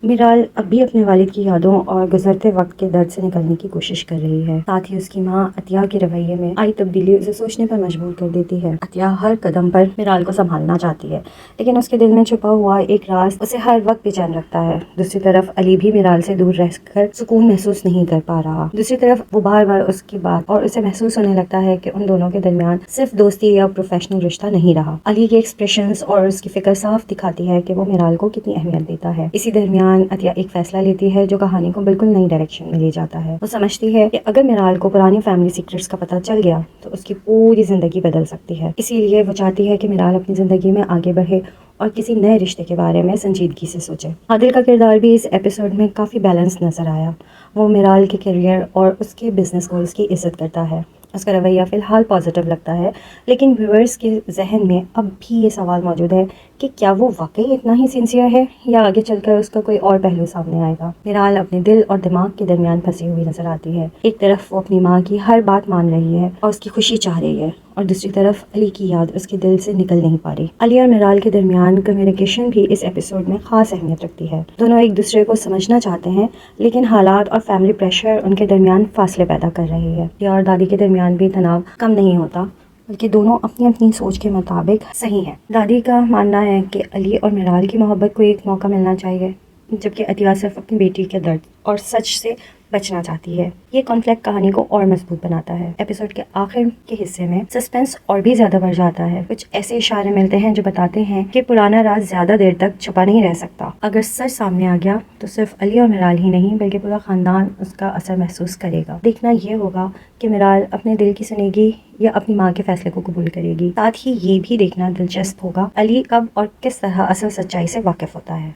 میرال اب بھی اپنے والد کی یادوں اور گزرتے وقت کے درد سے نکلنے کی کوشش کر رہی ہے۔ ساتھ ہی اس کی ماں عطیہ کے رویے میں آئی تبدیلی اسے سوچنے پر مجبور کر دیتی ہے۔ عطیہ ہر قدم پر میرال کو سنبھالنا چاہتی ہے، لیکن اس کے دل میں چھپا ہوا ایک راز اسے ہر وقت بے چین رکھتا ہے۔ دوسری طرف علی بھی میرال سے دور رہ کر سکون محسوس نہیں کر پا رہا۔ دوسری طرف وہ بار بار اس کی بات اور اسے محسوس ہونے لگتا ہے کہ ان دونوں کے درمیان صرف دوستی یا پروفیشنل رشتہ نہیں رہا۔ علی کے ایکسپریشنز اور اس کی فکر صاف دکھاتی ہے کہ وہ میرال کو کتنی اہمیت دیتا ہے۔ اسی درمیان عطیہ ایک فیصلہ لیتی ہے جو کہانی کو بالکل نئی ڈائریکشن میں لے جاتا ہے۔ وہ سمجھتی ہے کہ اگر میرال کو پرانی فیملی سیکرٹس کا پتہ چل گیا تو اس کی پوری زندگی بدل سکتی ہے۔ اسی لیے وہ چاہتی ہے کہ میرال اپنی زندگی میں آگے بڑھے اور کسی نئے رشتے کے بارے میں سنجیدگی سے سوچے۔ عادل کا کردار بھی اس ایپیسوڈ میں کافی بیلنس نظر آیا۔ وہ میرال کے کیریئر اور اس کے بزنس گولز کی عزت کرتا ہے۔ اس کا رویہ فی الحال پازیٹیو لگتا ہے، لیکن ویورز کے ذہن میں اب بھی یہ سوال موجود ہے کہ کیا وہ واقعی اتنا ہی سنسیئر ہے یا آگے چل کر اس کا کوئی اور پہلو سامنے آئے گا۔ میرال اپنے دل اور دماغ کے درمیان پھنسی ہوئی نظر آتی ہے۔ ایک طرف وہ اپنی ماں کی ہر بات مان رہی ہے اور اس کی خوشی چاہ رہی ہے، اور دوسری طرف علی کی یاد اس کے دل سے نکل نہیں پا رہی۔ علی اور میرال کے درمیان کمیونیکیشن بھی اس ایپیسوڈ میں خاص اہمیت رکھتی ہے۔ دونوں ایک دوسرے کو سمجھنا چاہتے ہیں، لیکن حالات اور فیملی پریشر ان کے درمیان فاصلے پیدا کر رہی ہے۔ عطیہ اور دادی کے درمیان بھی تناؤ کم نہیں ہوتا، بلکہ دونوں اپنی اپنی سوچ کے مطابق صحیح ہیں۔ دادی کا ماننا ہے کہ علی اور میرال کی محبت کو ایک موقع ملنا چاہیے، جبکہ عطیہ صرف اپنی بیٹی کے درد اور سچ سے بچنا چاہتی ہے۔ یہ کانفلکٹ کہانی کو اور مضبوط بناتا ہے۔ ایپیسوڈ کے آخر کے حصے میں سسپینس اور بھی زیادہ بڑھ جاتا ہے۔ کچھ ایسے اشارے ملتے ہیں جو بتاتے ہیں کہ پرانا راز زیادہ دیر تک چھپا نہیں رہ سکتا۔ اگر سچ سامنے آ گیا تو صرف علی اور میرال ہی نہیں بلکہ پورا خاندان اس کا اثر محسوس کرے گا۔ دیکھنا یہ ہوگا کہ میرال اپنے دل کی سنے گی یا اپنی ماں کے فیصلے کو قبول کرے گی۔ ساتھ ہی یہ بھی دیکھنا دلچسپ ہوگا علی کب اور کس طرح اصل سچائی سے واقف ہوتا ہے۔